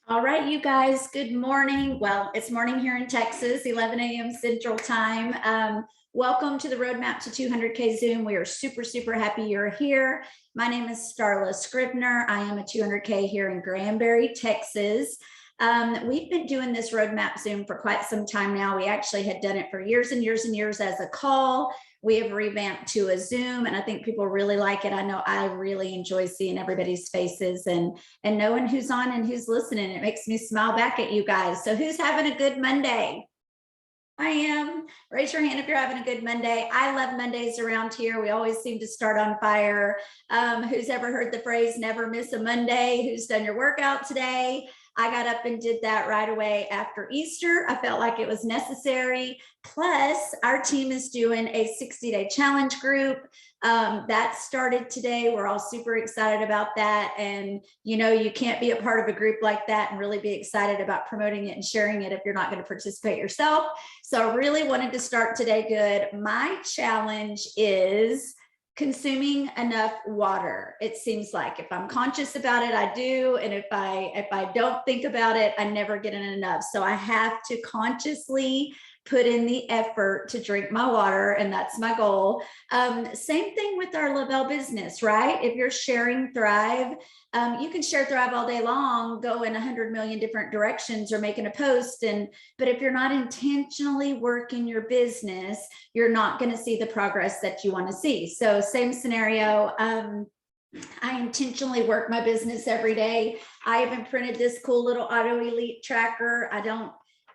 All right, you guys, good morning. Well, it's morning here in Texas, 11 a.m. Central Time. Welcome to the Roadmap to 200K Zoom. We are super happy you're here. My name is Starla Scribner. I am a 200K here in Granbury, Texas. We've been doing this Roadmap Zoom for quite some time now. We actually had done it for years and years and years as a call. We have revamped to a Zoom, and I think people really like it. I know I really enjoy seeing everybody's faces and knowing who's on and who's listening. It makes me smile back at you guys. So who's having a good Monday? I am. Raise your hand if you're having a good Monday. I love Mondays around here. We always seem to start on fire. Who's ever heard the phrase, never miss a Monday? Who's done your workout today? I got up and did that right away after Easter. I felt like it was necessary. Plus, our team is doing a 60-day challenge group. That started today. We're all super excited about that. And you know, you can't be a part of a group like that and really be excited about promoting it and sharing it if you're not going to participate yourself. So I really wanted to start today good. My challenge is consuming enough water. It seems like if I'm conscious about it, I do. And if I don't think about it, I never get in enough. So I have to consciously put in the effort to drink my water, and that's my goal. Same thing with our Lavelle business, right? If you're sharing Thrive, you can share Thrive all day long, go in 100 million different directions or making a post. But if you're not intentionally working your business, you're not going to see the progress that you want to see. So same scenario. I intentionally work my business every day. I even printed this cool little Auto Elite tracker. I don't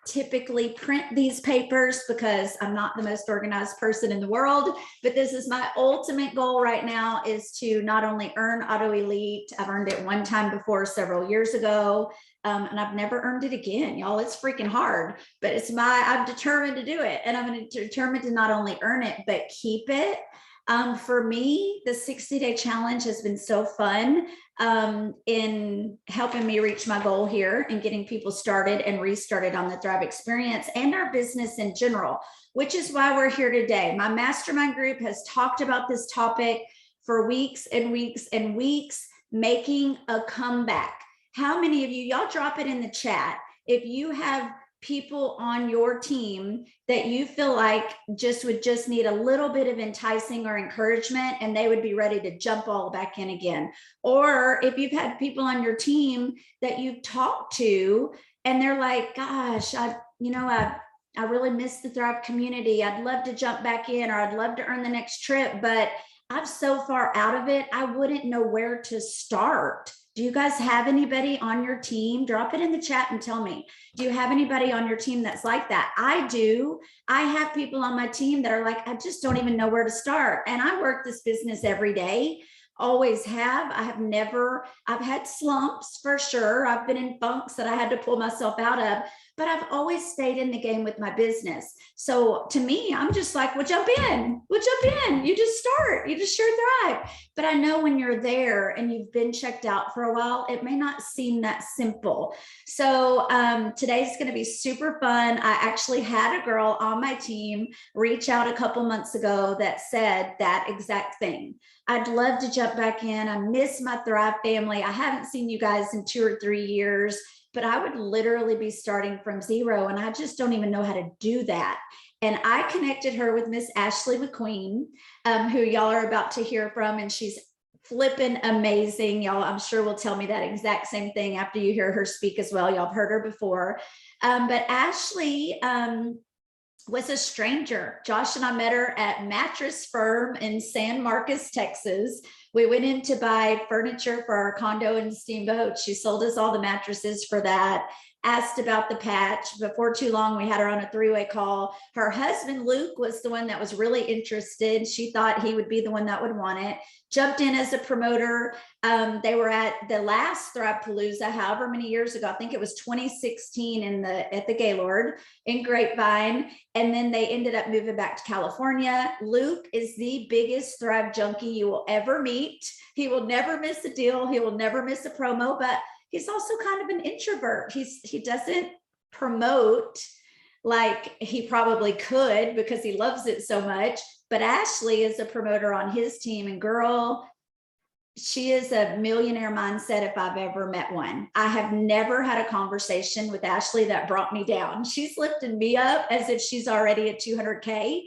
typically print these papers because I'm not the most organized person in the world, but this is my ultimate goal right now, is to not only earn Auto Elite. I've earned it one time before several years ago, and I've never earned it again, y'all. It's freaking hard, but I'm determined to do it, and I'm determined to not only earn it but keep it. For me, the 60-day challenge has been so fun in helping me reach my goal here and getting people started and restarted on the Thrive experience and our business in general, which is why we're here today. My mastermind group has talked about this topic for weeks and weeks and weeks, making a comeback. How many of you, y'all drop it in the chat, if you have people on your team that you feel like would just need a little bit of enticing or encouragement and they would be ready to jump all back in again. Or if you've had people on your team that you've talked to and they're like, gosh, I really miss the Thrive community. I'd love to jump back in, or I'd love to earn the next trip, but I'm so far out of it, I wouldn't know where to start. Do you guys have anybody on your team? Drop it in the chat and tell me. Do you have anybody on your team that's like that? I do. I have people on my team that are like, I just don't even know where to start. And I work this business every day. Always have. I've had slumps for sure. I've been in funks that I had to pull myself out of, but I've always stayed in the game with my business. So to me, I'm just like, well, jump in. You just start, you just share Thrive. But I know when you're there and you've been checked out for a while, it may not seem that simple. So today's going to be super fun. I actually had a girl on my team reach out a couple months ago that said that exact thing. I'd love to jump back in. I miss my Thrive family. I haven't seen you guys in 2 or 3 years, but I would literally be starting from zero, and I just don't even know how to do that. And I connected her with Miss Ashley McQueen, who y'all are about to hear from, and she's flipping amazing. Y'all, I'm sure will tell me that exact same thing after you hear her speak as well. Y'all have heard her before. But Ashley was a stranger. Josh and I met her at Mattress Firm in San Marcos, Texas. We went in to buy furniture for our condo in Steamboat. She sold us all the mattresses for that. Asked about the patch. Before too long, we had her on a 3-way call. Her husband, Luke, was the one that was really interested. She thought he would be the one that would want it. Jumped in as a promoter. They were at the last Thrivepalooza, however many years ago. I think it was 2016 at the Gaylord in Grapevine. And then they ended up moving back to California. Luke is the biggest Thrive junkie you will ever meet. He will never miss a deal. He will never miss a promo, but he's also kind of an introvert. He doesn't promote like he probably could because he loves it so much. But Ashley is a promoter on his team, and girl, she is a millionaire mindset if I've ever met one. I have never had a conversation with Ashley that brought me down. She's lifting me up as if she's already at 200K.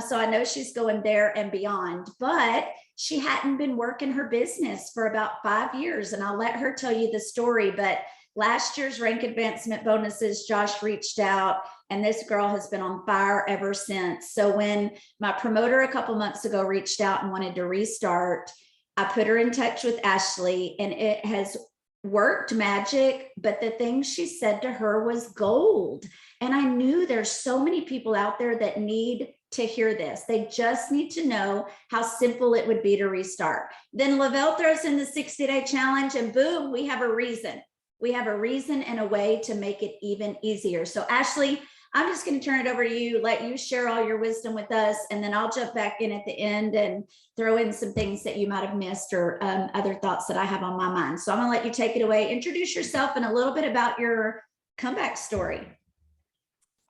So I know she's going there and beyond, but she hadn't been working her business for about 5 years. And I'll let her tell you the story. But last year's rank advancement bonuses, Josh reached out, and this girl has been on fire ever since. So when my promoter a couple months ago reached out and wanted to restart, I put her in touch with Ashley, and it has worked magic. But the thing she said to her was gold. And I knew there's so many people out there that need to hear this. They just need to know how simple it would be to restart. Then Lavelle throws in the 60-day challenge, and boom, we have a reason. We have a reason and a way to make it even easier. So Ashley, I'm just going to turn it over to you, let you share all your wisdom with us, and then I'll jump back in at the end and throw in some things that you might have missed, or other thoughts that I have on my mind. So I'm going to let you take it away. Introduce yourself and a little bit about your comeback story.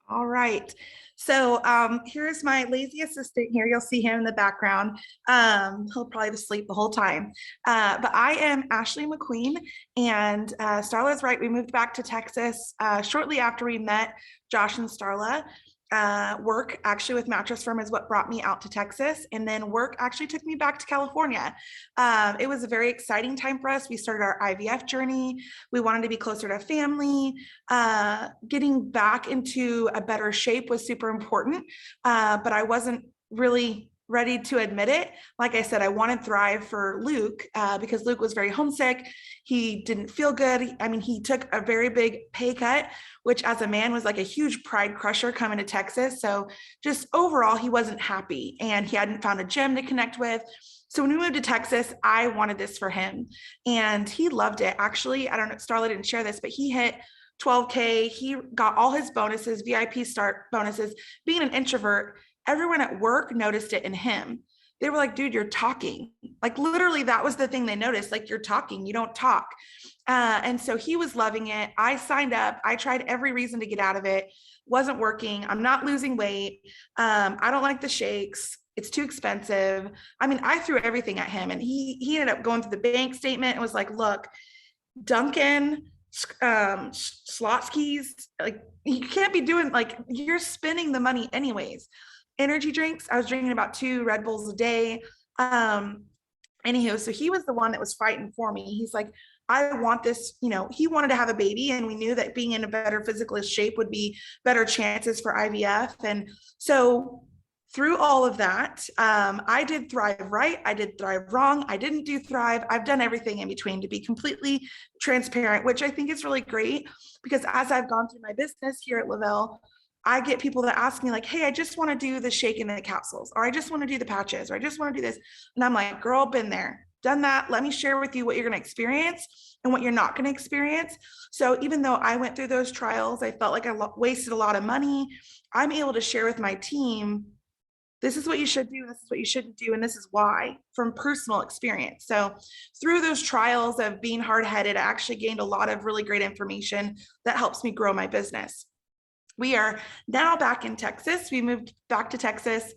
All right. So here's my lazy assistant here. You'll see him in the background. He'll probably be asleep the whole time. But I am Ashley McQueen, and Starla's right. We moved back to Texas shortly after we met Josh and Starla. Work actually with Mattress Firm is what brought me out to Texas, and then work actually took me back to California. It was a very exciting time for us. We started our IVF journey. We wanted to be closer to family. Getting back into a better shape was super important, but I wasn't really ready to admit it. Like I said, I wanted Thrive for Luke because Luke was very homesick. He didn't feel good. I mean, he took a very big pay cut, which as a man was like a huge pride crusher coming to Texas. So just overall, he wasn't happy, and he hadn't found a gym to connect with. So when we moved to Texas, I wanted this for him, and he loved it. Actually, I don't know, Starla didn't share this, but he hit 12K. He got all his bonuses, VIP start bonuses. Being an introvert, everyone at work noticed it in him. They were like, dude, you're talking. Like literally that was the thing they noticed, like you're talking, you don't talk. And so he was loving it. I signed up. I tried every reason to get out of it. Wasn't working. I'm not losing weight. I don't like the shakes. It's too expensive. I mean, I threw everything at him, and he ended up going through the bank statement and was like, look, Duncan, Slotsky's, like you can't be doing, like you're spending the money anyways. Energy drinks, I was drinking about 2 Red Bulls a day. Anyhow, so he was the one that was fighting for me. He's like, I want this, you know, he wanted to have a baby, and we knew that being in a better physical shape would be better chances for IVF. And so through all of that, I did Thrive right. I did Thrive wrong. I didn't do Thrive. I've done everything in between, to be completely transparent, which I think is really great, because as I've gone through my business here at Lavelle, I get people that ask me like, hey, I just want to do the shake and the capsules, or I just want to do the patches, or I just want to do this. And I'm like, girl, been there, done that. Let me share with you what you're going to experience and what you're not going to experience. So even though I went through those trials, I felt like I wasted a lot of money. I'm able to share with my team, this is what you should do, this is what you shouldn't do, and this is why, from personal experience. So through those trials of being hard-headed, I actually gained a lot of really great information that helps me grow my business. We are now back in Texas. We moved back to Texas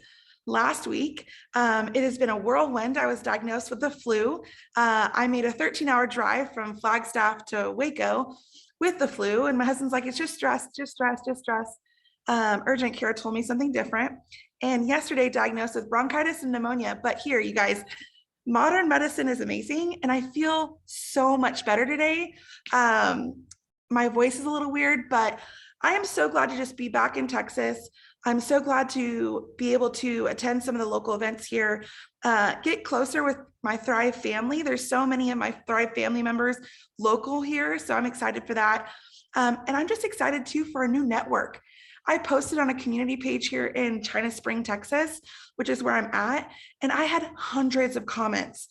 last week. It has been a whirlwind. I was diagnosed with the flu. I made a 13-hour drive from Flagstaff to Waco with the flu. And my husband's like, it's just stress, just stress, just stress. Urgent care told me something different. And yesterday diagnosed with bronchitis and pneumonia. But here, you guys, modern medicine is amazing. And I feel so much better today. My voice is a little weird, but I am so glad to just be back in Texas. I'm so glad to be able to attend some of the local events here, get closer with my Thrive family. There's so many of my Thrive family members local here, so I'm excited for that. And I'm just excited too for a new network. I posted on a community page here in China Spring, Texas, which is where I'm at, and I had hundreds of comments.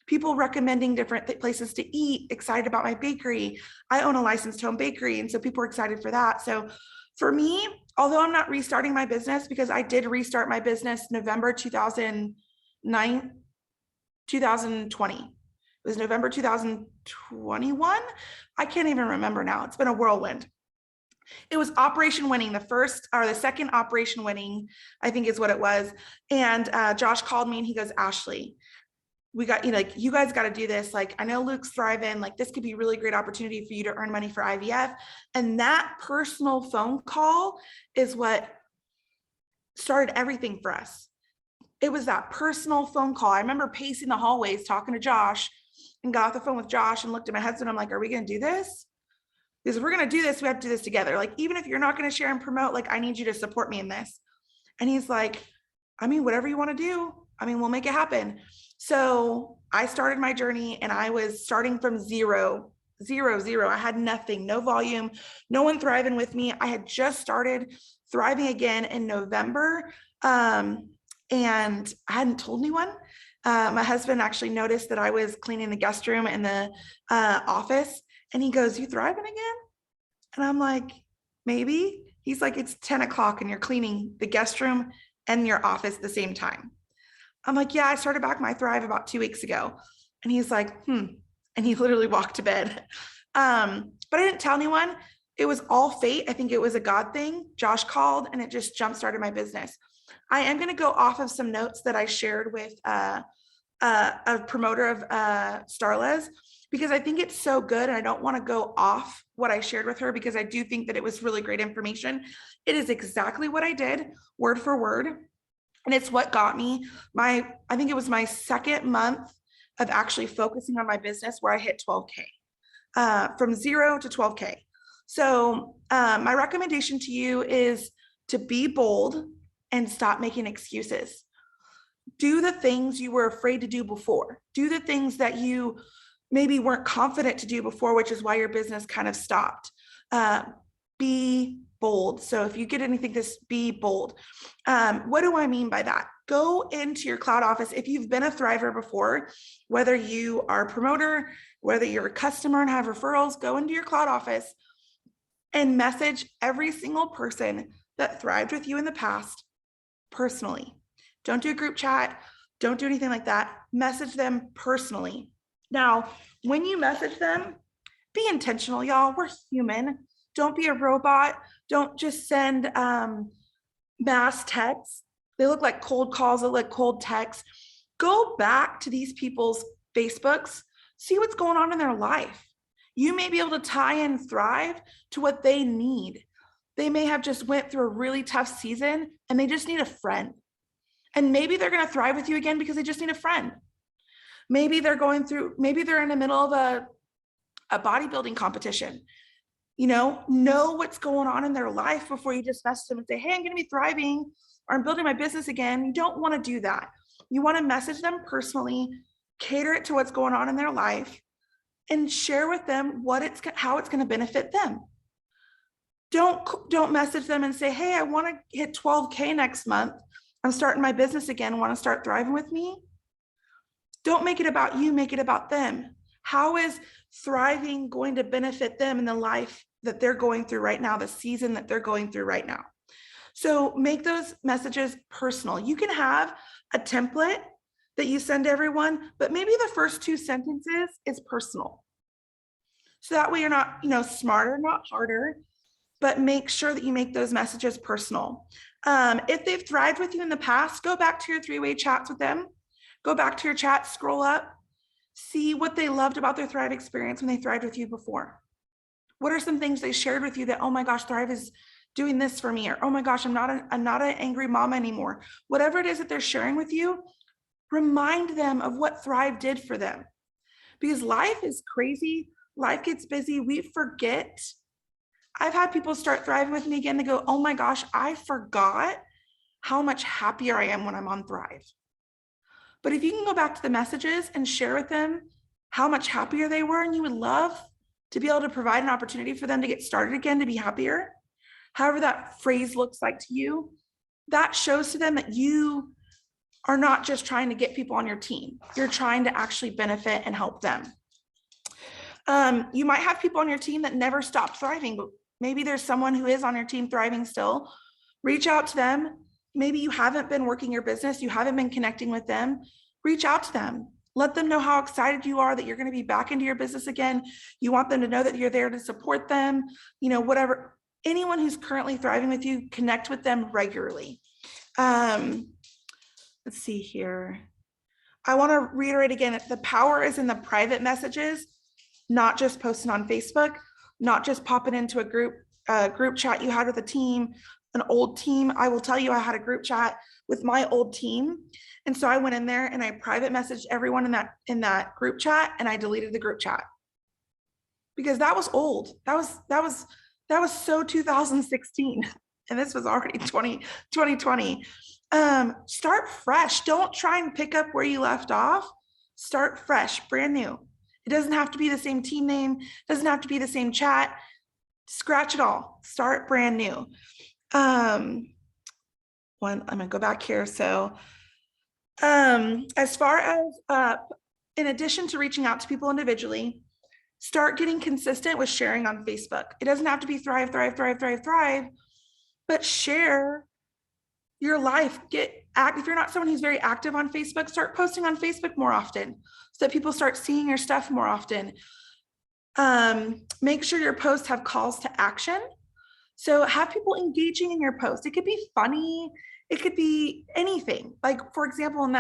People recommending different places to eat, excited about my bakery. I own a licensed home bakery, and so people are excited for that. So for me, although I'm not restarting my business, because I did restart my business November 2020. It was November 2021. I can't even remember now. It's been a whirlwind. It was Operation Winning, the first or the second Operation Winning, I think is what it was. And Josh called me and he goes, Ashley, we got, you know, like, you guys got to do this. Like, I know Luke's thriving. Like, this could be a really great opportunity for you to earn money for IVF. And that personal phone call is what started everything for us. It was that personal phone call. I remember pacing the hallways talking to Josh, and got off the phone with Josh and looked at my husband. I'm like, are we going to do this? Because if we're going to do this, we have to do this together. Like, even if you're not going to share and promote, like, I need you to support me in this. And he's like, I mean, whatever you want to do, I mean, we'll make it happen. So I started my journey, and I was starting from zero. I had nothing, no volume, no one thriving with me. I had just started thriving again in November. And I hadn't told anyone. My husband actually noticed that I was cleaning the guest room in the office, and he goes, you thriving again? And I'm like, maybe. He's like, it's 10 o'clock and you're cleaning the guest room and your office at the same time. I'm like, yeah, I started back my Thrive about 2 weeks ago. And he's like, and he literally walked to bed. But I didn't tell anyone. It was all fate. I think it was a God thing. Josh called, and it just jump-started my business. I am going to go off of some notes that I shared with a promoter of Starla's, because I think it's so good, and I don't want to go off what I shared with her, because I do think that it was really great information. It is exactly what I did, word for word. And it's what got me I think it was my second month of actually focusing on my business where I hit 12K, from 0 to 12K. So my recommendation to you is to be bold and stop making excuses. Do the things you were afraid to do before. Do the things that you maybe weren't confident to do before, which is why your business kind of stopped. Be bold. So if you get anything, just be bold. What do I mean by that? Go into your cloud office. If you've been a thriver before, whether you are a promoter, whether you're a customer and have referrals, go into your cloud office and message every single person that thrived with you in the past personally. Don't do a group chat. Don't do anything like that. Message them personally. Now, when you message them, be intentional, y'all. We're human. Don't be a robot. Don't just send mass texts. They look like cold calls. They look like cold texts. Go back to these people's Facebooks. See what's going on in their life. You may be able to tie in Thrive to what they need. They may have just went through a really tough season, and they just need a friend. And maybe they're going to thrive with you again because they just need a friend. Maybe they're in the middle of a bodybuilding competition. Know what's going on in their life before you just message them and say, hey, I'm going to be thriving, or I'm building my business again. You don't want to do that. You want to message them personally, cater it to what's going on in their life, and share with them how it's going to benefit them. Don't message them and say, hey, I want to hit 12K next month. I'm starting my business again. Want to start thriving with me? Don't make it about you, make it about them. How is thriving going to benefit them in the life that they're going through right now, the season that they're going through right now? So make those messages personal. You can have a template that you send to everyone, but maybe the first 2 sentences is personal. So that way you're not, smarter, not harder, but make sure that you make those messages personal. If they've thrived with you in the past, go back to your 3-way chats with them. Go back to your chat, scroll up, see what they loved about their Thrive experience when they thrived with you before. What are some things they shared with you that, oh my gosh, Thrive is doing this for me, or oh my gosh, I'm not an angry mama anymore. Whatever it is that they're sharing with you, remind them of what Thrive did for them. Because life is crazy, life gets busy, we forget. I've had people start thriving with me again. They go, oh my gosh, I forgot how much happier I am when I'm on Thrive. But if you can go back to the messages and share with them how much happier they were, and you would love to be able to provide an opportunity for them to get started again, to be happier, however that phrase looks like to you, that shows to them that you are not just trying to get people on your team. You're trying to actually benefit and help them. You might have people on your team that never stopped thriving, but maybe there's someone who is on your team thriving still. Reach out to them. Maybe you haven't been working your business. You haven't been connecting with them. Reach out to them. Let them know how excited you are that you're going to be back into your business again. You want them to know that you're there to support them. Whatever. Anyone who's currently thriving with you, connect with them regularly. Let's see here. I want to reiterate again, the power is in the private messages, not just posting on Facebook, not just popping into a group chat you had with a team, an old team. I will tell you, I had a group chat with my old team. And so I went in there and I private messaged everyone in that group chat, and I deleted the group chat because that was old. That was so 2016. And this was already 2020. Start fresh. Don't try and pick up where you left off. Start fresh, brand new. It doesn't have to be the same team name. It doesn't have to be the same chat. Scratch it all. Start brand new. I'm gonna go back here. So, as far as in addition to reaching out to people individually, start getting consistent with sharing on Facebook. It doesn't have to be thrive, but share your life. If you're not someone who's very active on Facebook, start posting on Facebook more often so that people start seeing your stuff more often. Make sure your posts have calls to action. So have people engaging in your post. It could be funny. It could be anything. Like, for example, in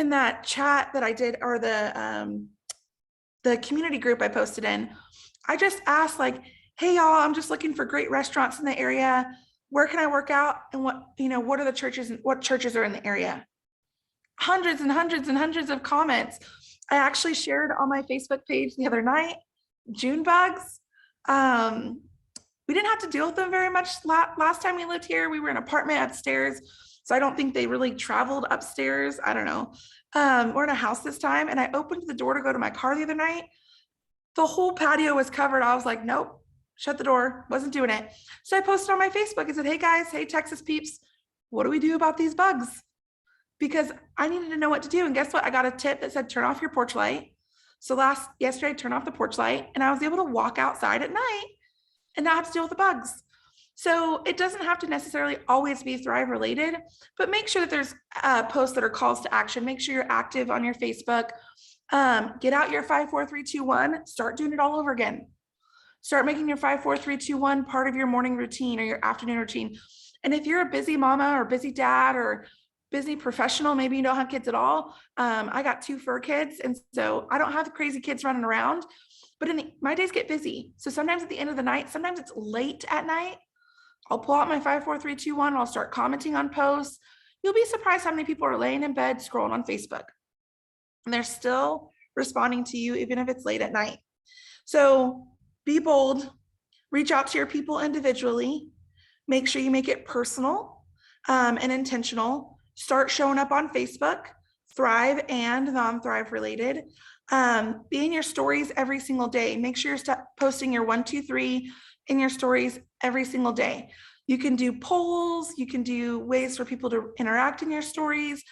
that chat that I did, or the community group I posted in, I just asked like, hey y'all, I'm just looking for great restaurants in the area. Where can I work out? And what are the churches, and what churches are in the area? Hundreds and hundreds and hundreds of comments. I actually shared on my Facebook page the other night, June bugs. We didn't have to deal with them very much last time we lived here. We were in an apartment upstairs, so I don't think they really traveled upstairs. I don't know. We're in a house this time, and I opened the door to go to my car the other night. The whole patio was covered. I was like, nope, shut the door, wasn't doing it. So I posted on my Facebook and said, hey guys, hey Texas peeps, what do we do about these bugs? Because I needed to know what to do. And guess what? I got a tip that said, turn off your porch light. So yesterday I turned off the porch light, and I was able to walk outside at night and not have to deal with the bugs. So it doesn't have to necessarily always be Thrive related, but make sure that there's posts that are calls to action. Make sure you're active on your Facebook. Get out your 5, 4, 3, 2, 1, start doing it all over again. Start making your 5, 4, 3, 2, 1 part of your morning routine or your afternoon routine. And if you're a busy mama or busy dad or busy professional, maybe you don't have kids at all. I got 2 fur kids, and so I don't have crazy kids running around, but my days get busy. So sometimes at the end of the night, sometimes it's late at night, I'll pull out my 5, 4, 3, 2, 1, and I'll start commenting on posts. You'll be surprised how many people are laying in bed scrolling on Facebook, and they're still responding to you even if it's late at night. So be bold, reach out to your people individually, make sure you make it personal and intentional. Start showing up on Facebook, Thrive and non-Thrive related. Be in your stories every single day. Make sure you're posting your 1, 2, 3 in your stories every single day. You can do polls, you can do ways for people to interact in your stories.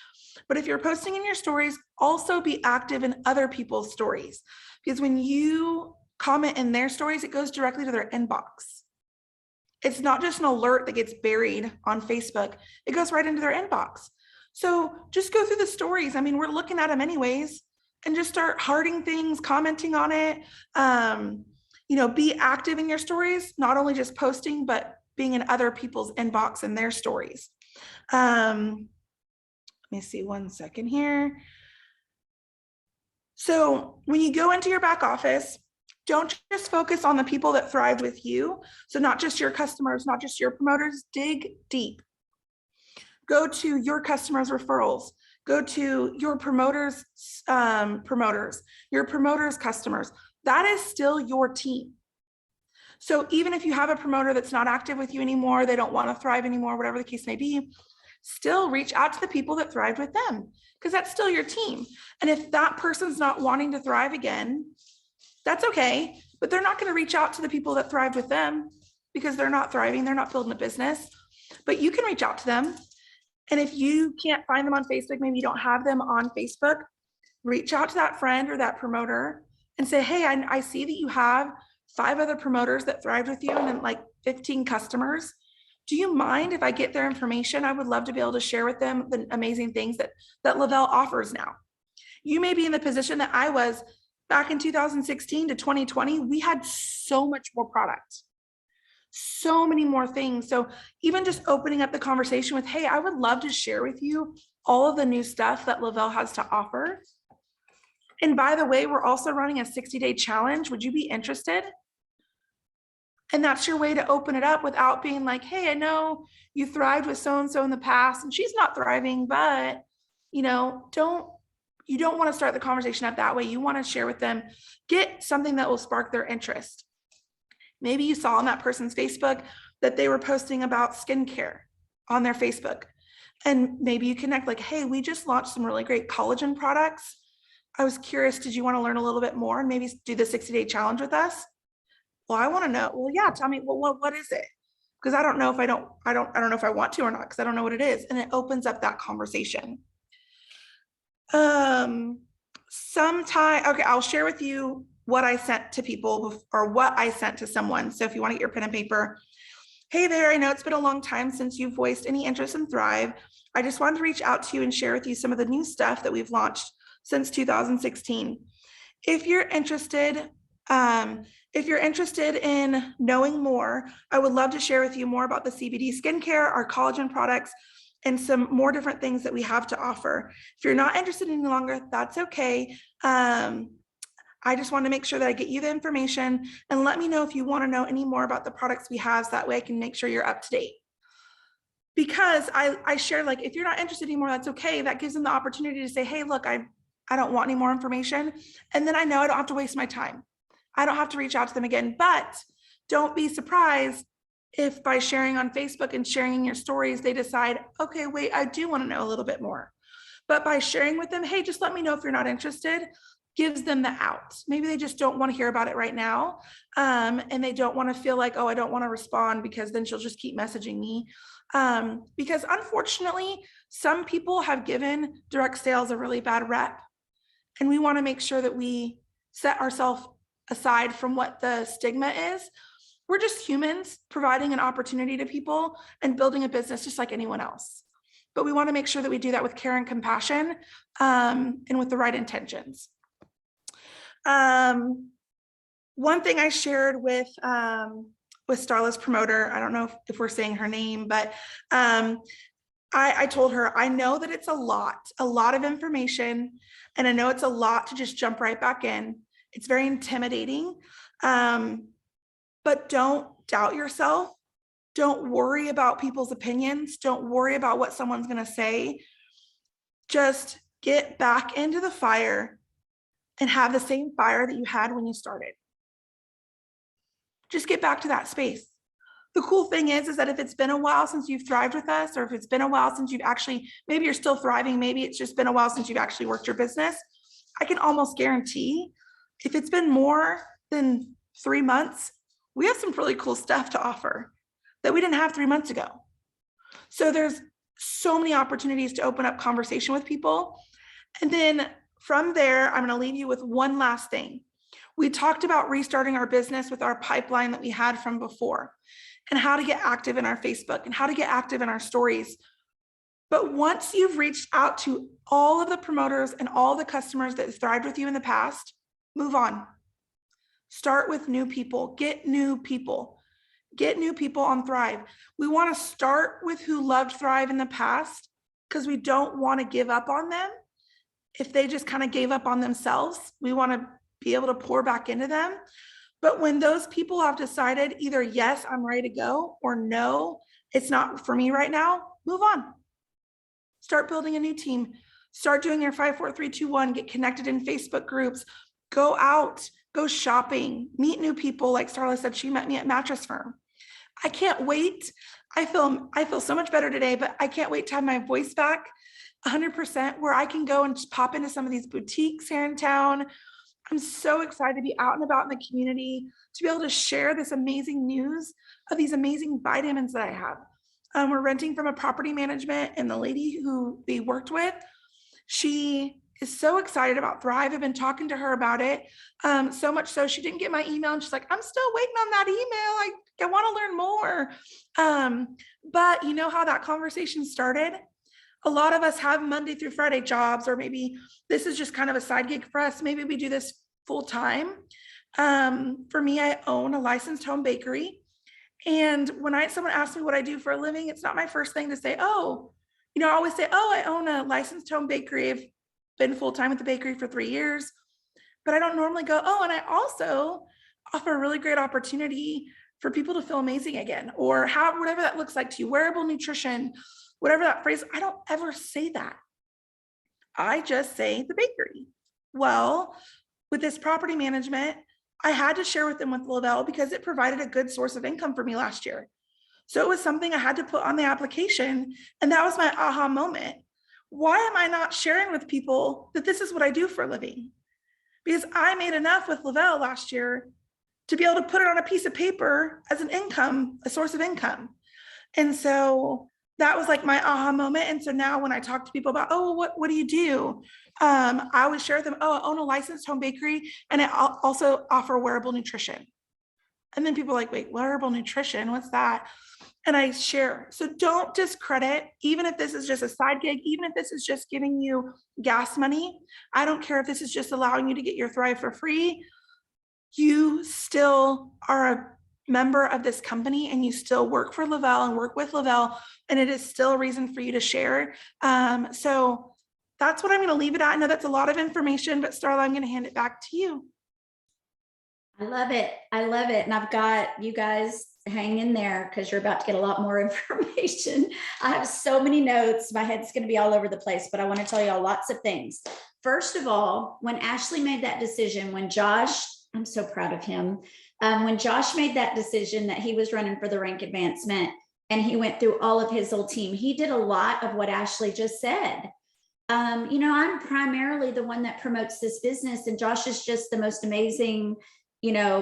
But if you're posting in your stories, also be active in other people's stories, because when you comment in their stories, it goes directly to their inbox. It's not just an alert that gets buried on Facebook. It goes right into their inbox. So just go through the stories. I mean, we're looking at them anyways, and just start hearting things, commenting on it. Be active in your stories, not only just posting, but being in other people's inbox and their stories. Let me see 1 second here. So when you go into your back office, don't just focus on the people that thrive with you. So not just your customers, not just your promoters, dig deep. Go to your customers' referrals. Go to your promoters' your promoters' customers. That is still your team. So even if you have a promoter that's not active with you anymore, they don't want to thrive anymore, whatever the case may be, still reach out to the people that thrived with them, because that's still your team. And if that person's not wanting to thrive again, that's okay, but they're not going to reach out to the people that thrived with them because they're not thriving, they're not building a business. But you can reach out to them. And if you can't find them on Facebook, maybe you don't have them on Facebook, reach out to that friend or that promoter and say, hey, I see that you have 5 other promoters that thrived with you and then like 15 customers. Do you mind if I get their information? I would love to be able to share with them the amazing things that Lavelle offers now. You may be in the position that I was back in 2016 to 2020. We had so much more product, so many more things. So even just opening up the conversation with, hey, I would love to share with you all of the new stuff that Lavelle has to offer. And by the way, we're also running a 60-day challenge. Would you be interested? And that's your way to open it up without being like, hey, I know you thrived with so-and-so in the past and she's not thriving, but you know, you don't want to start the conversation up that way. You want to share with them, get something that will spark their interest. Maybe you saw on that person's Facebook that they were posting about skincare on their Facebook. And maybe you connect like, hey, we just launched some really great collagen products. I was curious, did you want to learn a little bit more and maybe do the 60-day challenge with us? Well, I want to know. Well, yeah, tell me, well, what is it? Because I don't know if I don't know if I want to or not, because I don't know what it is. And it opens up that conversation. Sometime, okay, I'll share with you what I sent to people or what I sent to someone. So if you want to get your pen and paper, hey there, I know it's been a long time since you've voiced any interest in Thrive. I just wanted to reach out to you and share with you some of the new stuff that we've launched since 2016. If you're interested in knowing more, I would love to share with you more about the CBD skincare, our collagen products, and some more different things that we have to offer. If you're not interested any longer, that's okay. I just want to make sure that I get you the information and let me know if you want to know any more about the products we have, so that way I can make sure you're up to date. Because I share, like, if you're not interested anymore, that's okay. That gives them the opportunity to say, hey, look, I don't want any more information. And then I know I don't have to waste my time. I don't have to reach out to them again. But don't be surprised if by sharing on Facebook and sharing in your stories, they decide, okay, wait, I do want to know a little bit more. But by sharing with them, hey, just let me know if you're not interested, gives them the out. Maybe they just don't want to hear about it right now. And they don't want to feel like, oh, I don't want to respond because then she'll just keep messaging me. Because unfortunately, some people have given direct sales a really bad rep. And we want to make sure that we set ourselves aside from what the stigma is. We're just humans providing an opportunity to people and building a business just like anyone else. But we want to make sure that we do that with care and compassion, and with the right intentions. One thing I shared with Starla's promoter, I don't know if we're saying her name, but I told her, I know that it's a lot of information, and I know it's a lot to just jump right back in. It's very intimidating, but don't doubt yourself. Don't worry about people's opinions. Don't worry about what someone's going to say. Just get back into the fire and have the same fire that you had when you started. Just get back to that space. The cool thing is that if it's been a while since you've thrived with us, or if it's been a while since you've actually, maybe you're still thriving, maybe it's just been a while since you've actually worked your business, I can almost guarantee if it's been more than 3 months, we have some really cool stuff to offer that we didn't have 3 months ago. So there's so many opportunities to open up conversation with people. And then from there, I'm going to leave you with one last thing. We talked about restarting our business with our pipeline that we had from before, and how to get active in our Facebook and how to get active in our stories. But once you've reached out to all of the promoters and all the customers that thrived with you in the past, move on. Start with new people. Get new people. Get new people on Thrive. We want to start with who loved Thrive in the past, because we don't want to give up on them. If they just kind of gave up on themselves, we want to be able to pour back into them. But when those people have decided either, yes, I'm ready to go, or no, it's not for me right now, move on. Start building a new team. Start doing your 5, 4, 3, 2, 1, get connected in Facebook groups, go out, go shopping, meet new people. Like Starla said, she met me at Mattress Firm. I can't wait. I feel so much better today, but I can't wait to have my voice back 100%, where I can go and just pop into some of these boutiques here in town. I'm so excited to be out and about in the community, to be able to share this amazing news of these amazing vitamins that I have. We're renting from a property management, and the lady who we worked with, she is so excited about Thrive. I've been talking to her about it, so much so she didn't get my email, and she's like, I'm still waiting on that email. I want to learn more. But you know how that conversation started? A lot of us have Monday through Friday jobs, or maybe this is just kind of a side gig for us. Maybe we do this full time. For me, I own a licensed home bakery. And when someone asks me what I do for a living, it's not my first thing to say, oh, I always say, oh, I own a licensed home bakery. I've been full-time at the bakery for 3 years, but I don't normally go, oh, and I also offer a really great opportunity for people to feel amazing again, or have whatever that looks like to you, wearable nutrition, whatever that phrase. I don't ever say that. I just say the bakery. Well, with this property management, I had to share with them with Lavelle because it provided a good source of income for me last year. So it was something I had to put on the application. And that was my aha moment. Why am I not sharing with people that this is what I do for a living? Because I made enough with Lavelle last year to be able to put it on a piece of paper as an income, a source of income. And so that was like my aha moment. And so now when I talk to people about, oh, what do you do? I always share with them, oh, I own a licensed home bakery and I also offer wearable nutrition. And then people are like, wait, wearable nutrition, what's that? And I share. So don't discredit, even if this is just a side gig, even if this is just giving you gas money. I don't care if this is just allowing you to get your Thrive for free. You still are a member of this company and you still work for Lavelle and work with Lavelle, and it is still a reason for you to share. So that's what I'm going to leave it at. I know that's a lot of information, but Starla, I'm going to hand it back to you. I love it. I love it. And I've got you guys hang in there because you're about to get a lot more information. I have so many notes. My head's going to be all over the place, but I want to tell you all lots of things. First of all, when Ashley made that decision, when Josh, I'm so proud of him. When Josh made that decision that he was running for the rank advancement and he went through all of his old team, he did a lot of what Ashley just said. I'm primarily the one that promotes this business, and Josh is just the most amazing,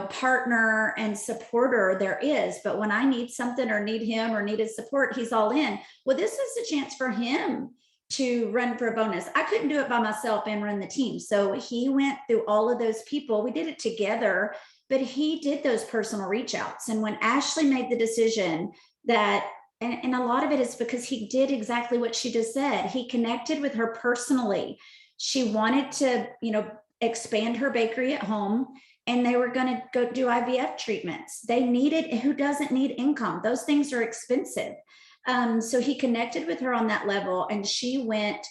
partner and supporter there is. But when I need something or need him or need his support, he's all in. Well, this is a chance for him to run for a bonus. I couldn't do it by myself and run the team. So he went through all of those people. We did it together, but he did those personal reach outs. And when Ashley made the decision that, and a lot of it is because he did exactly what she just said. He connected with her personally. She wanted to, expand her bakery at home, and they were going to go do IVF treatments. They needed, who doesn't need income? Those things are expensive. So he connected with her on that level, and she went,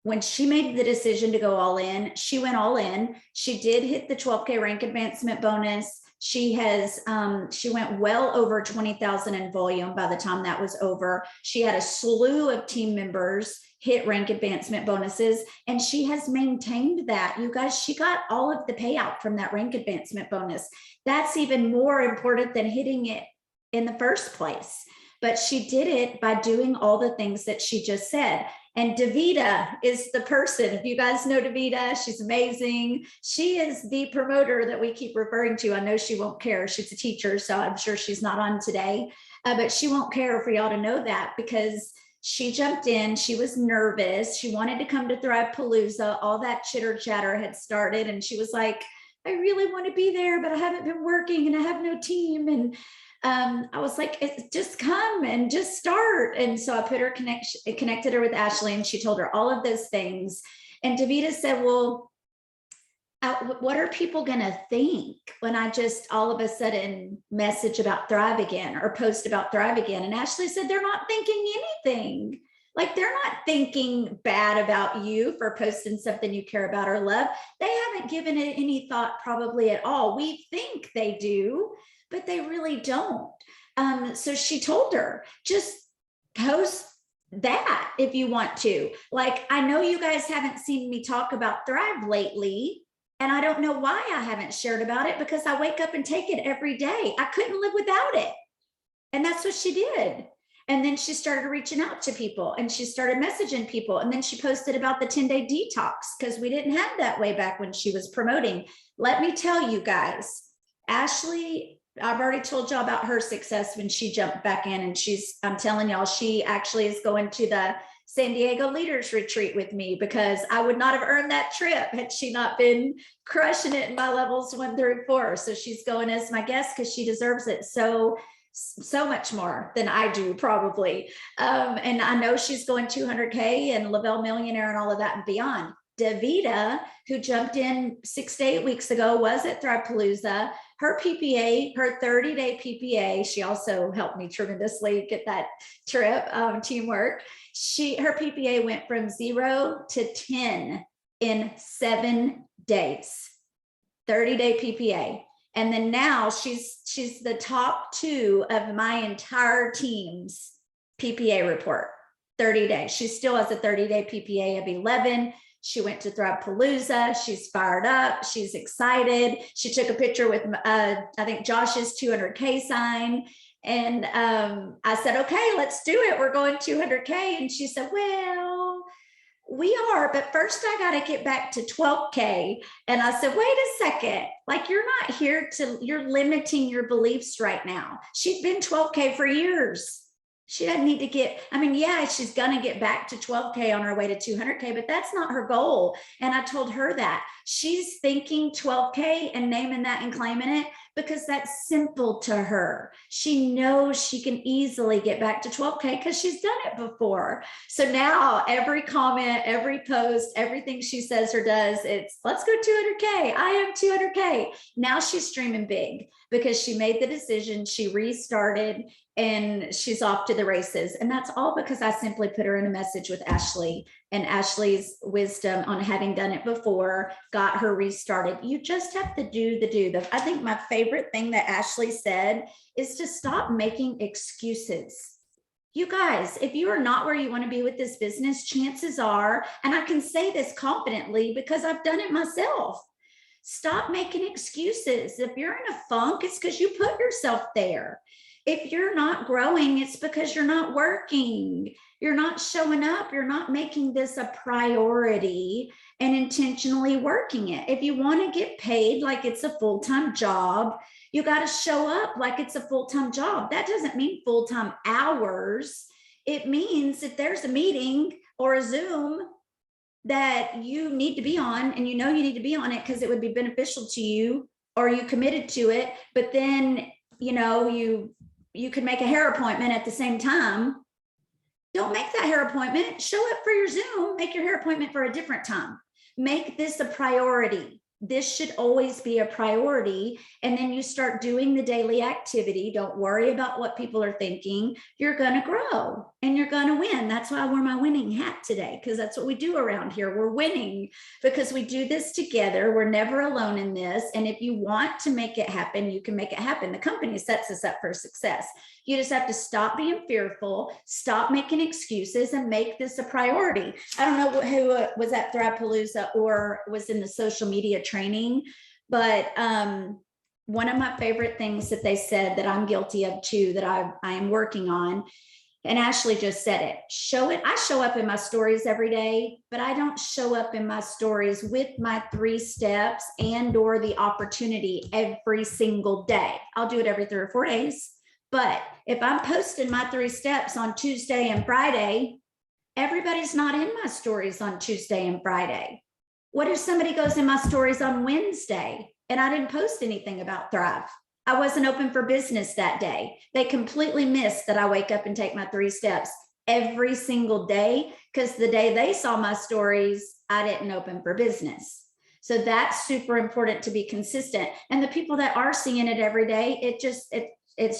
when she made the decision to go all in, she went all in. She did hit the 12K rank advancement bonus. She went well over 20,000 in volume by the time that was over. She had a slew of team members hit rank advancement bonuses, and she has maintained that. You guys, she got all of the payout from that rank advancement bonus. That's even more important than hitting it in the first place. But she did it by doing all the things that she just said. And Davida is the person. If you guys know Davida, she's amazing. She is the promoter that we keep referring to. I know she won't care. She's a teacher, so I'm sure she's not on today. But she won't care for y'all to know that, because she jumped in. She was nervous. She wanted to come to Thrive Palooza. All that chitter chatter had started. And she was like, I really want to be there, but I haven't been working and I have no team. And I was like, just come and just start. And so I put her connected her with Ashley, and she told her all of those things. And Davida said, well, what are people going to think when I just all of a sudden message about Thrive again or post about Thrive again? And Ashley said, they're not thinking anything. Like, they're not thinking bad about you for posting something you care about or love. They haven't given it any thought probably at all. We think they do, but they really don't. So she told her, just post that if you want to. Like, I know you guys haven't seen me talk about Thrive lately, and I don't know why I haven't shared about it, because I wake up and take it every day. I couldn't live without it. And that's what she did. And then she started reaching out to people, and she started messaging people. And then she posted about the 10-day detox, because we didn't have that way back when she was promoting. Let me tell you guys, Ashley, I've already told y'all about her success when she jumped back in, and I'm telling y'all, she actually is going to the San Diego Leaders Retreat with me, because I would not have earned that trip had she not been crushing it in my levels 1 through 4. So she's going as my guest because she deserves it so much more than I do probably. And I know she's going 200K and Lavelle Millionaire and all of that and beyond. Davida, who jumped in 6 to 8 weeks ago, was at Thrive Palooza. Her PPA, her 30-day PPA, she also helped me tremendously get that trip, teamwork. Her PPA went from 0 to 10 in 7 days, 30-day PPA. And then now she's the top 2 of my entire team's PPA report, 30 days. She still has a 30-day PPA of 11. She went to Thrivepalooza. She's fired up. She's excited. She took a picture with, I think, Josh's 200K sign. And I said, okay, let's do it. We're going 200K. And she said, well, we are, but first I got to get back to 12K. And I said, wait a second, like you're not here to, you're limiting your beliefs right now. She's been 12K for years. She doesn't need to get, I mean, yeah, she's going to get back to 12K on her way to 200K, but that's not her goal. And I told her that she's thinking 12K and naming that and claiming it because that's simple to her. She knows she can easily get back to 12K because she's done it before. So now every comment, every post, everything she says or does, it's let's go 200K. I am 200K. Now she's streaming big because she made the decision. She restarted and she's off to the races. And that's all because I simply put her in a message with Ashley, and Ashley's wisdom on having done it before got her restarted. You just have to do the do. I think my favorite thing that Ashley said is to stop making excuses. You guys, if you are not where you want to be with this business, chances are, and I can say this confidently because I've done it myself, stop making excuses. If you're in a funk, it's because you put yourself there. If you're not growing, it's because you're not working. You're not showing up. You're not making this a priority and intentionally working it. If you want to get paid like it's a full-time job, you got to show up like it's a full-time job. That doesn't mean full-time hours. It means if there's a meeting or a Zoom that you need to be on, and you know you need to be on it because it would be beneficial to you, or you committed to it, but then you know you could make a hair appointment at the same time. Don't make that hair appointment. Show up for your Zoom. Make your hair appointment for a different time. Make this a priority. This should always be a priority. And then you start doing the daily activity. Don't worry about what people are thinking. You're going to grow and you're going to win. That's why I wore my winning hat today, because that's what we do around here. We're winning because we do this together. We're never alone in this. And if you want to make it happen, you can make it happen. The company sets us up for success. You just have to stop being fearful, stop making excuses, and make this a priority. I don't know who was at Thrivepalooza or was in the social media training, but one of my favorite things that they said that I'm guilty of too, that I am working on, and Ashley just said it, show it. I show up in my stories every day, but I don't show up in my stories with my 3 steps and or the opportunity every single day. I'll do it every 3 or 4 days. But if I'm posting my 3 steps on Tuesday and Friday, everybody's not in my stories on Tuesday and Friday. What if somebody goes in my stories on Wednesday and I didn't post anything about Thrive? I wasn't open for business that day. They completely missed that I wake up and take my 3 steps every single day, because the day they saw my stories, I didn't open for business. So that's super important to be consistent. And the people that are seeing it every day, it's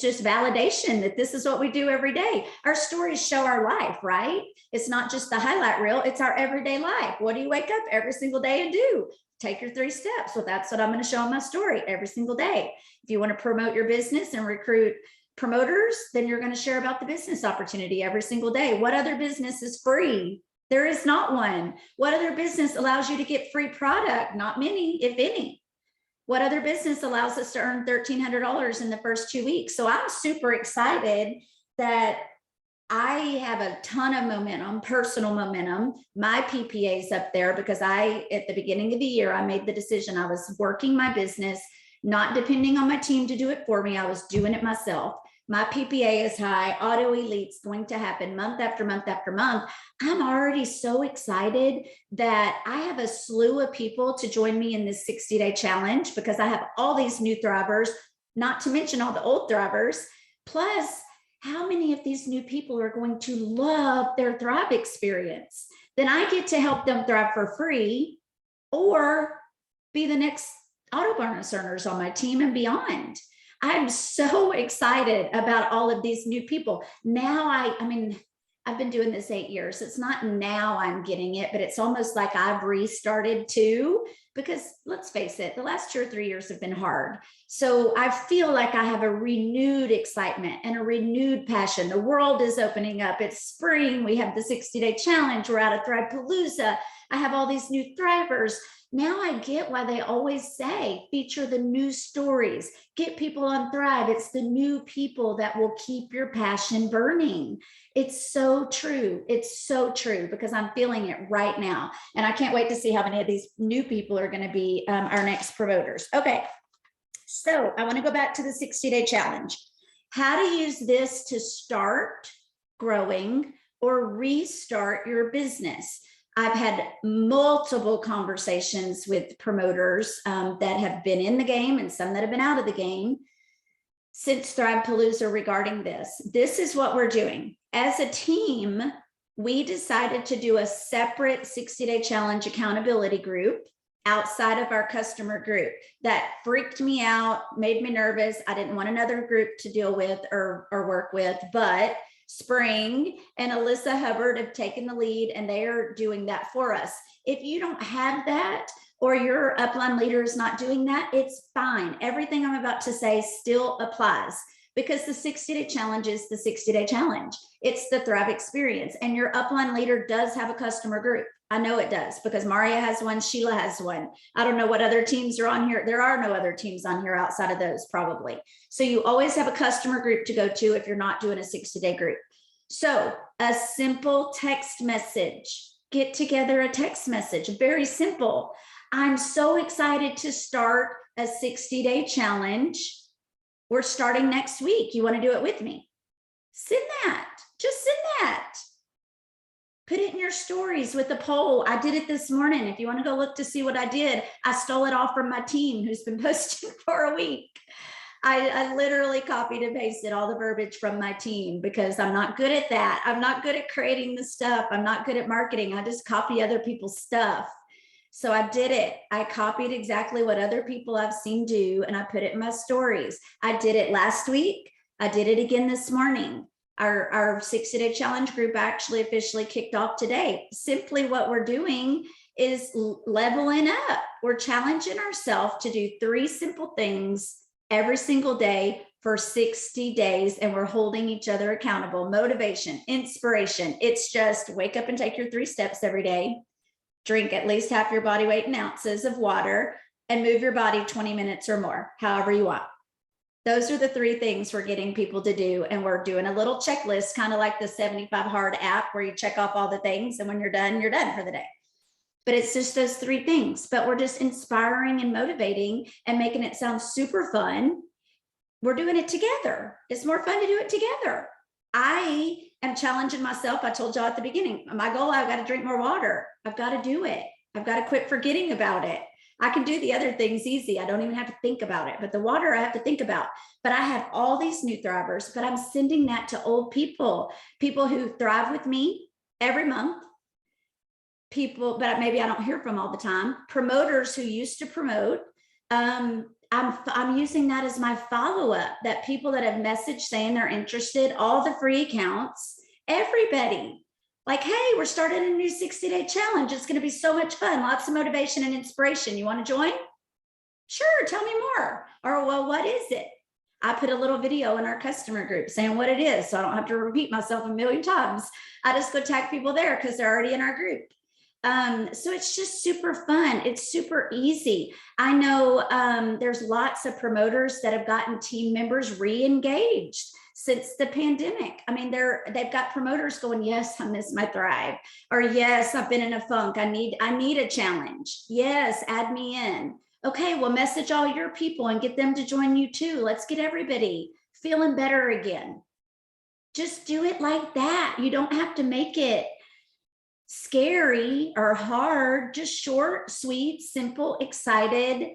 just validation that this is what we do every day. Our stories show our life, right? It's not just the highlight reel, it's our everyday life. What do you wake up every single day and do? Take your 3 steps. Well, that's what I'm going to show on my story every single day. If you want to promote your business and recruit promoters, then you're going to share about the business opportunity every single day. What other business is free? There is not one. What other business allows you to get free product? Not many, if any. What other business allows us to earn $1,300 in the first 2 weeks? So I'm super excited that I have a ton of momentum, personal momentum. My PPA is up there because at the beginning of the year, I made the decision. I was working my business, not depending on my team to do it for me. I was doing it myself. My PPA is high. Auto Elite's going to happen month after month after month. I'm already so excited that I have a slew of people to join me in this 60-day challenge, because I have all these new Thrivers, not to mention all the old Thrivers. Plus, how many of these new people are going to love their Thrive experience? Then I get to help them thrive for free, or be the next autobonus earners on my team and beyond. I'm so excited about all of these new people. Now I mean, I've been doing this 8 years. It's not now I'm getting it, but it's almost like I've restarted too, because let's face it, the last 2 or 3 years have been hard. So I feel like I have a renewed excitement and a renewed passion. The world is opening up. It's spring. We have the 60-day challenge. We're out of Thrive-Palooza. I have all these new thrivers. Now I get why they always say, feature the new stories, get people on Thrive. It's the new people that will keep your passion burning. It's so true. It's so true, because I'm feeling it right now. And I can't wait to see how many of these new people are going to be our next promoters. Okay. So I want to go back to the 60-day challenge. How to use this to start growing or restart your business. I've had multiple conversations with promoters that have been in the game and some that have been out of the game since Thrive-Palooza regarding this. This is what we're doing. As a team, we decided to do a separate 60-day challenge accountability group outside of our customer group. That freaked me out, made me nervous. I didn't want another group to deal with or work with, but Spring and Alyssa Hubbard have taken the lead, and they are doing that for us. If you don't have that, or your upline leader is not doing that, it's fine. Everything I'm about to say still applies, because the 60-day challenge is the 60-day challenge. It's the Thrive experience, and your upline leader does have a customer group. I know it does, because Maria has one, Sheila has one. I don't know what other teams are on here. There are no other teams on here outside of those, probably. So you always have a customer group to go to if you're not doing a 60-day group. So a simple text message, get together a text message, very simple. I'm so excited to start a 60-day challenge. We're starting next week. You want to do it with me? Send that. Just send that. Put it in your stories with a poll. I did it this morning. If you want to go look to see what I did, I stole it all from my team who's been posting for a week. I literally copied and pasted all the verbiage from my team, because I'm not good at that. I'm not good at creating the stuff. I'm not good at marketing. I just copy other people's stuff. So I did it. I copied exactly what other people I've seen do, and I put it in my stories. I did it last week. I did it again this morning. Our 60-day challenge group actually officially kicked off today. Simply what we're doing is leveling up. We're challenging ourselves to do 3 simple things every single day for 60 days, and we're holding each other accountable. Motivation, inspiration. It's just wake up and take your 3 steps every day, drink at least half your body weight in ounces of water, and move your body 20 minutes or more, however you want. Those are the 3 things we're getting people to do. And we're doing a little checklist, kind of like the 75 Hard app, where you check off all the things, and when you're done for the day. But it's just those 3 things, but we're just inspiring and motivating and making it sound super fun. We're doing it together. It's more fun to do it together. I am challenging myself. I told y'all at the beginning, my goal, I've got to drink more water. I've got to do it. I've got to quit forgetting about it. I can do the other things easy. I don't even have to think about it, but the water I have to think about. But I have all these new thrivers, but I'm sending that to old people who thrive with me every month. People, but maybe I don't hear from all the time. Promoters who used to promote. I'm using that as my follow-up, that people that have messaged saying they're interested, all the free accounts, everybody. Like, hey, we're starting a new 60-day challenge. It's going to be so much fun. Lots of motivation and inspiration. You want to join? Sure, tell me more. Or, well, what is it? I put a little video in our customer group saying what it is, so I don't have to repeat myself a million times. I just go tag people there because they're already in our group. So it's just super fun. It's super easy. I know there's lots of promoters that have gotten team members re-engaged since the pandemic. I mean, they've got promoters going, yes, I miss my Thrive, or yes, I've been in a funk. I need a challenge. Yes, add me in. Okay, well, message all your people and get them to join you too. Let's get everybody feeling better again. Just do it like that. You don't have to make it scary or hard, just short, sweet, simple, excited.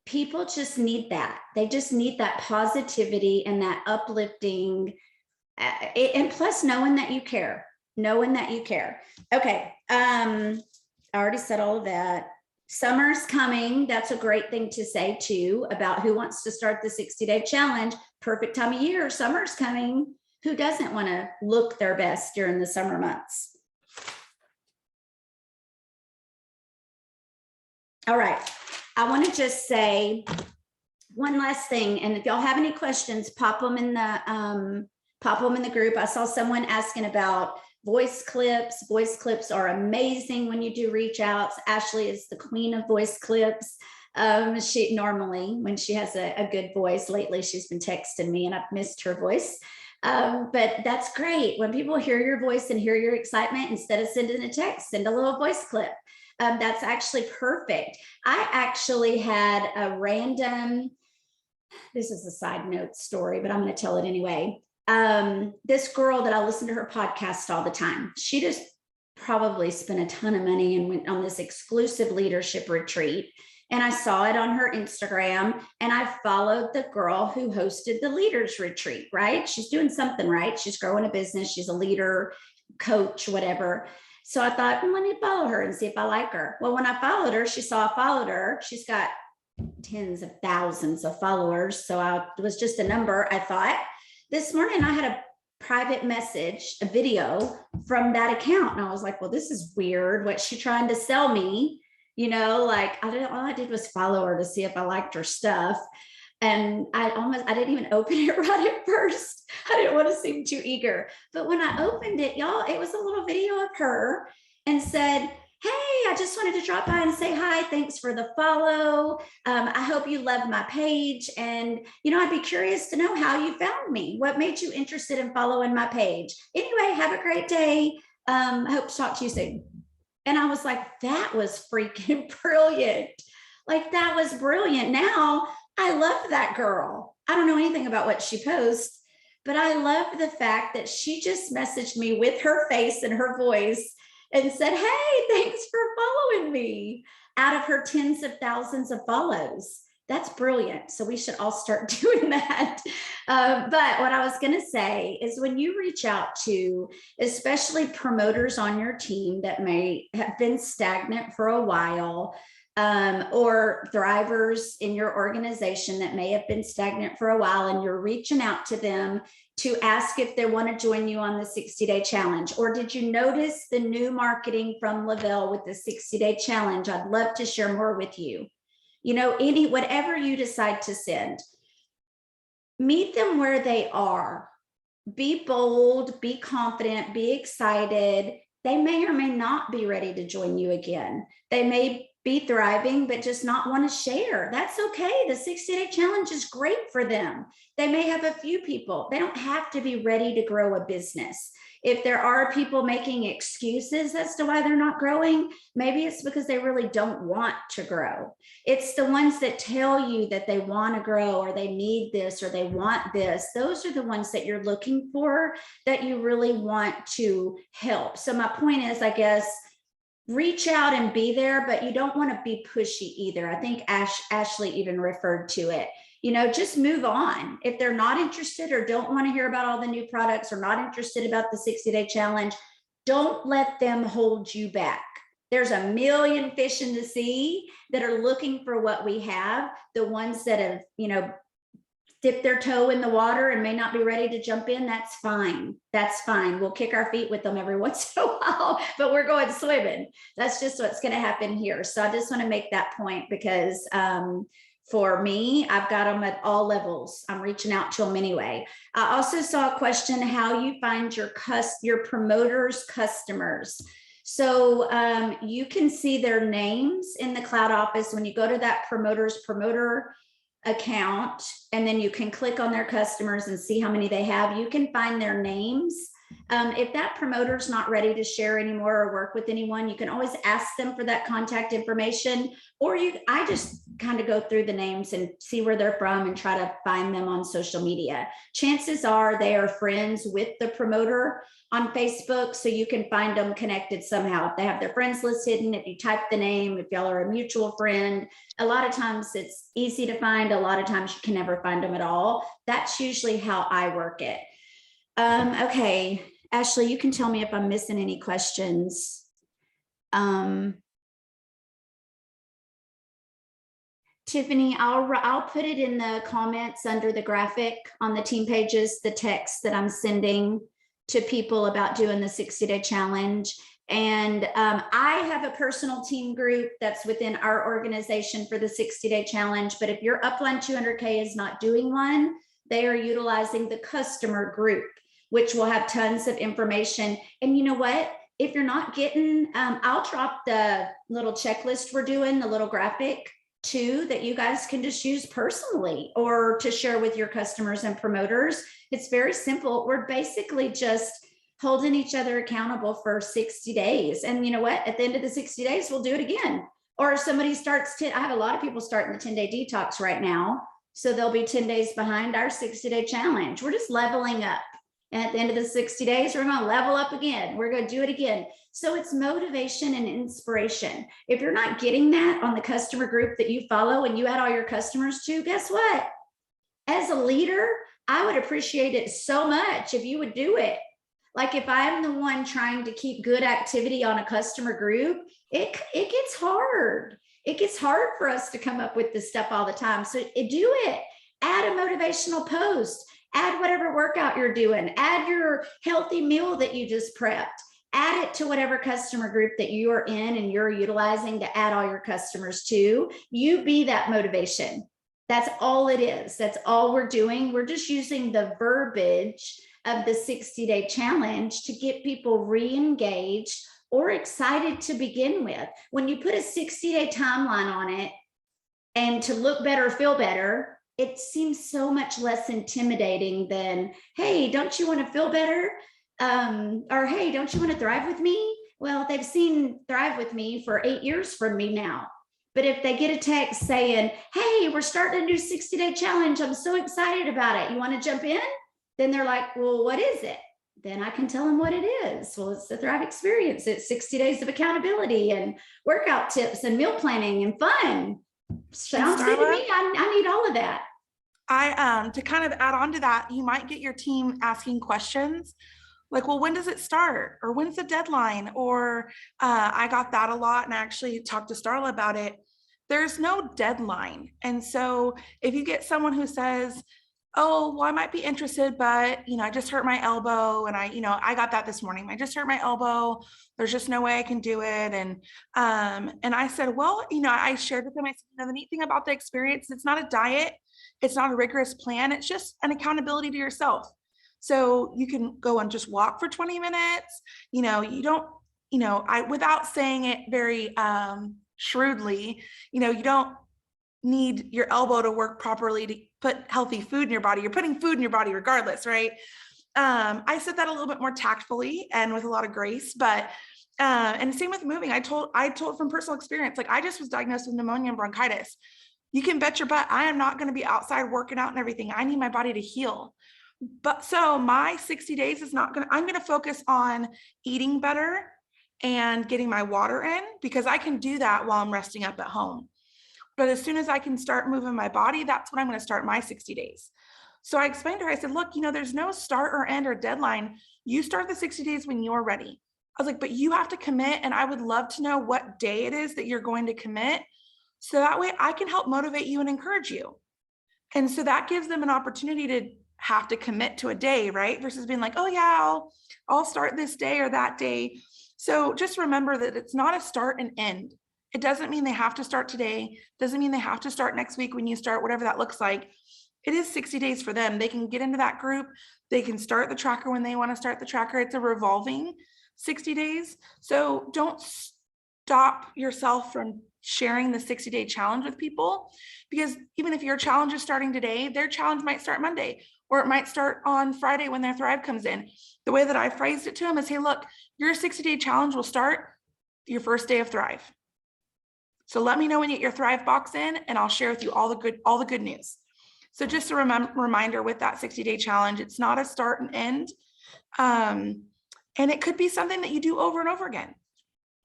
People just need that. They just need that positivity and that uplifting, and plus knowing that you care, Okay. I already said all of that. Summer's coming. That's a great thing to say too about who wants to start the 60-day challenge. Perfect time of year. Summer's coming. Who doesn't want to look their best during the summer months? All right. I want to just say one last thing. And if y'all have any questions, pop them in the group. I saw someone asking about voice clips. Voice clips are amazing when you do reach outs. Ashley is the queen of voice clips. She normally, when she has a good voice, lately she's been texting me and I've missed her voice. But that's great. When people hear your voice and hear your excitement, instead of sending a text, send a little voice clip. That's actually perfect. I actually had a random, this is a side note story, but I'm going to tell it anyway. This girl that I listen to her podcast all the time, she just probably spent a ton of money and went on this exclusive leadership retreat. And I saw it on her Instagram and I followed the girl who hosted the leaders retreat, right? She's doing something right. She's growing a business. She's a leader, coach, whatever. So I thought, let me follow her and see if I like her. Well, when I followed her, she saw I followed her. She's got tens of thousands of followers. So it was just a number, I thought. This morning I had a private message, a video from that account. And I was like, well, this is weird. What's she trying to sell me? You know, like all I did was follow her to see if I liked her stuff. And I didn't even open it right at first. I didn't want to seem too eager. But when I opened it, y'all, it was a little video of her and said, hey, I just wanted to drop by and say hi. Thanks for the follow. I hope you love my page. And, you know, I'd be curious to know how you found me. What made you interested in following my page? Anyway, have a great day. I hope to talk to you soon. And I was like, that was freaking brilliant. Like, that was brilliant. Now, I love that girl. I don't know anything about what she posts, but I love the fact that she just messaged me with her face and her voice and said, hey, thanks for following me, out of her tens of thousands of follows. That's brilliant. So we should all start doing that. But what I was going to say is when you reach out to, especially promoters on your team that may have been stagnant for a while, or thrivers in your organization that may have been stagnant for a while, and you're reaching out to them to ask if they want to join you on the 60-day challenge. Or did you notice the new marketing from Lavelle with the 60-day challenge? I'd love to share more with you. You know, whatever you decide to send, meet them where they are. Be bold, be confident, be excited. They may or may not be ready to join you again. They may be thriving, but just not want to share. That's okay. The 60-day challenge is great for them. They may have a few people. They don't have to be ready to grow a business. If there are people making excuses as to why they're not growing, maybe it's because they really don't want to grow. It's the ones that tell you that they want to grow, or they need this, or they want this. Those are the ones that you're looking for, that you really want to help. So my point is, I guess, reach out and be there, but you don't want to be pushy either. I think Ashley even referred to it. You know, just move on. If they're not interested or don't want to hear about all the new products, or not interested about the 60-day challenge, don't let them hold you back. There's a million fish in the sea that are looking for what we have. The ones that have, you know, dip their toe in the water and may not be ready to jump in, that's fine. That's fine. We'll kick our feet with them every once in a while, but we're going swimming. That's just what's going to happen here. So I just want to make that point, because for me, I've got them at all levels. I'm reaching out to them anyway. I also saw a question, how you find your promoters' customers. So you can see their names in the Cloud Office when you go to that promoter account, and then you can click on their customers and see how many they have. You can find their names. If that promoter's not ready to share anymore or work with anyone, you can always ask them for that contact information, or I just kind of go through the names and see where they're from and try to find them on social media. Chances are they are friends with the promoter on Facebook, so you can find them connected somehow. If they have their friends list hidden, if you type the name, if y'all are a mutual friend, a lot of times it's easy to find. A lot of times you can never find them at all. That's usually how I work it. Okay, Ashley, you can tell me if I'm missing any questions. Tiffany, I'll put it in the comments under the graphic on the team pages, the text that I'm sending to people about doing the 60-day challenge. And I have a personal team group that's within our organization for the 60-day challenge. But if your Upline 200K is not doing one, they are utilizing the customer group, which will have tons of information. And you know what? If you're not getting, I'll drop the little checklist we're doing, the little graphic too, that you guys can just use personally or to share with your customers and promoters. It's very simple. We're basically just holding each other accountable for 60 days. And you know what? At the end of the 60 days, we'll do it again. Or if somebody starts I have a lot of people starting the 10-day detox right now. So they'll be 10 days behind our 60-day challenge. We're just leveling up. And at the end of the 60 days, we're going to level up again. We're going to do it again. So it's motivation and inspiration. If you're not getting that on the customer group that you follow and you add all your customers to, guess what? As a leader, I would appreciate it so much if you would do it. Like if I'm the one trying to keep good activity on a customer group, it gets hard. It gets hard for us to come up with this stuff all the time. So do it. Add a motivational post. Add whatever workout you're doing. Add your healthy meal that you just prepped. Add it to whatever customer group that you are in and you're utilizing to add all your customers to. You be that motivation. That's all it is. That's all we're doing. We're just using the verbiage of the 60-day challenge to get people re-engaged or excited to begin with. When you put a 60-day timeline on it and to look better, feel better, it seems so much less intimidating than, hey, don't you want to feel better? Or, hey, don't you want to thrive with me? Well, they've seen Thrive with Me for 8 years from me now. But if they get a text saying, hey, we're starting a new 60-day challenge, I'm so excited about it, you want to jump in? Then they're like, well, what is it? Then I can tell them what it is. Well, it's the Thrive experience. It's 60 days of accountability and workout tips and meal planning and fun. Sounds good to me. I need all of that. To kind of add on to that, you might get your team asking questions like, well, when does it start? Or when's the deadline? Or I got that a lot, and I actually talked to Starla about it. There's no deadline. And so if you get someone who says, oh, well, I might be interested, but I just hurt my elbow, and I got that this morning. I just hurt my elbow. There's just no way I can do it. And I said, well, I shared with them, I said, the neat thing about the experience, it's not a diet. It's not a rigorous plan. It's just an accountability to yourself. So you can go and just walk for 20 minutes. You don't, without saying it very shrewdly, you don't need your elbow to work properly to put healthy food in your body. You're putting food in your body regardless, right? I said that a little bit more tactfully and with a lot of grace, but and same with moving. I told from personal experience, like I just was diagnosed with pneumonia and bronchitis. You can bet your butt I am not going to be outside working out and everything. I need my body to heal. But so my 60 days is I'm going to focus on eating better and getting my water in, because I can do that while I'm resting up at home. But as soon as I can start moving my body, that's when I'm going to start my 60 days. So I explained to her, I said, look, there's no start or end or deadline. You start the 60 days when you're ready. I was like, but you have to commit. And I would love to know what day it is that you're going to commit. So that way I can help motivate you and encourage you. And so that gives them an opportunity to have to commit to a day, right? Versus being like, oh yeah, I'll start this day or that day. So just remember that it's not a start and end. It doesn't mean they have to start today. Doesn't mean they have to start next week when you start, whatever that looks like. It is 60 days for them. They can get into that group. They can start the tracker when they want to start the tracker. It's a revolving 60 days. So don't stop yourself from sharing the 60-day challenge with people, because even if your challenge is starting today, their challenge might start Monday, or it might start on Friday when their Thrive comes in. The way that I phrased it to them is, hey, look, your 60-day challenge will start your first day of Thrive. So let me know when you get your Thrive box in, and I'll share with you all the good news. So just a reminder with that 60-day challenge, it's not a start and end. And it could be something that you do over and over again,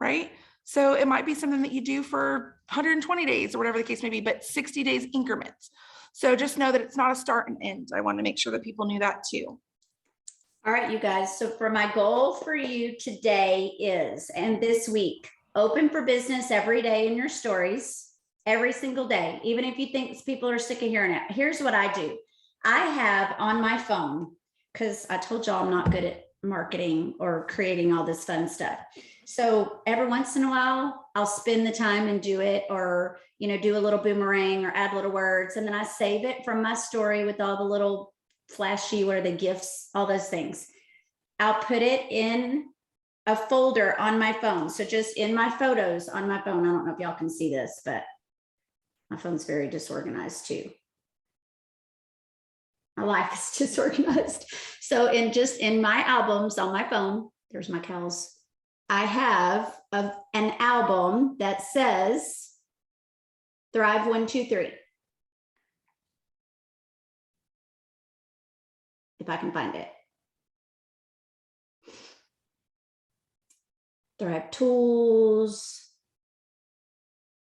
right? So it might be something that you do for 120 days or whatever the case may be, but 60 days increments. So just know that it's not a start and end. I want to make sure that people knew that too. All right, you guys. So for my goal for you today is, and this week, open for business every day in your stories. every single day, even if you think people are sick of hearing it. Here's what I do. I have on my phone, because I told y'all I'm not good at marketing or creating all this fun stuff. So every once in a while, I'll spend the time and do it, or, you know, do a little boomerang or add little words. And then I save it from my story with all the little flashy, what are the gifts, all those things. I'll put it in a folder on my phone. So just in my photos on my phone. I don't know if y'all can see this, but my phone's very disorganized too. My life is disorganized. So in my albums on my phone, there's my cows. I have an album that says Thrive 1, 2, 3. If I can find it. Thrive tools.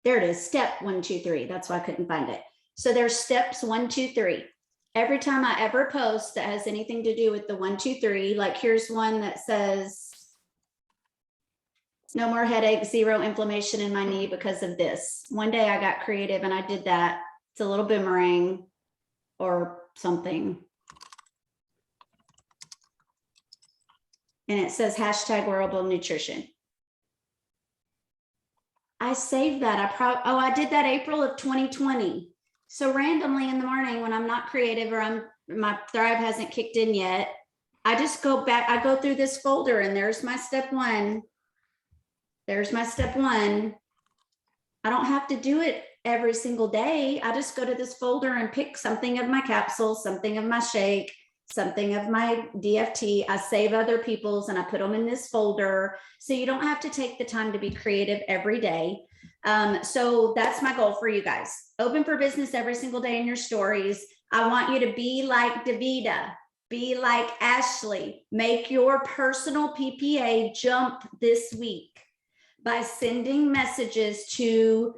There it is. Step 1, 2, 3. That's why I couldn't find it. So there's steps 1, 2, 3. Every time I ever post that has anything to do with the 1, 2, 3, like here's one that says, no more headache, zero inflammation in my knee because of this. One day I got creative and I did that. It's a little boomerang or something. And it says hashtag wearable nutrition. I saved that. I did that April of 2020. So randomly in the morning when I'm not creative or my Thrive hasn't kicked in yet, I just go back, I go through this folder and there's my step 1. There's my step 1. I don't have to do it every single day. I just go to this folder and pick something of my capsule, something of my shake, something of my DFT. I save other people's and I put them in this folder. So you don't have to take the time to be creative every day. So that's my goal for you guys. Open for business every single day in your stories. I want you to be like Davida, be like Ashley, make your personal PPA jump this week by sending messages to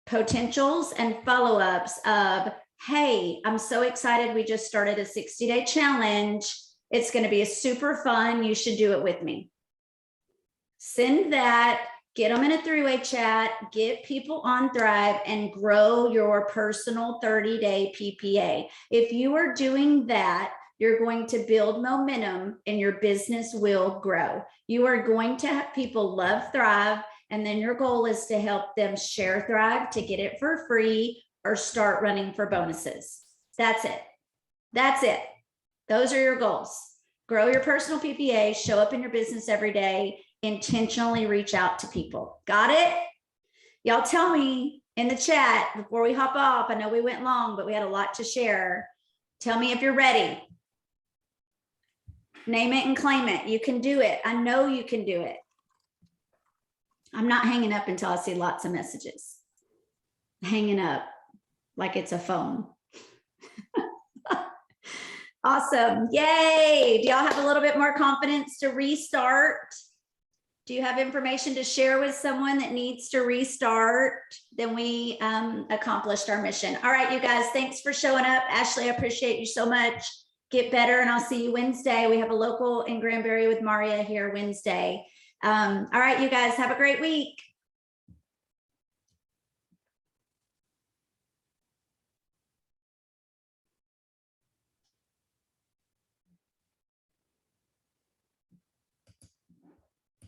potentials and follow-ups of, hey, I'm so excited. We just started a 60-day challenge. It's going to be super fun. You should do it with me. Send that, get them in a three-way chat, get people on Thrive, and grow your personal 30-day PPA. If you are doing that, you're going to build momentum and your business will grow. You are going to have people love Thrive, and then your goal is to help them share Thrive to get it for free or start running for bonuses. That's it. That's it. Those are your goals. Grow your personal PPA, show up in your business every day, intentionally reach out to people. Got it? Y'all tell me in the chat before we hop off. I know we went long, but we had a lot to share. Tell me if you're ready. Name it and claim it. You can do it. I know you can do it. I'm not hanging up until I see lots of messages. Hanging up like it's a phone. Awesome. Yay. Do y'all have a little bit more confidence to restart? Do you have information to share with someone that needs to restart? Then we accomplished our mission. All right, you guys, thanks for showing up. Ashley, I appreciate you so much. Get better, and I'll see you Wednesday. We have a local in Granbury with Maria here Wednesday. All right, you guys, have a great week.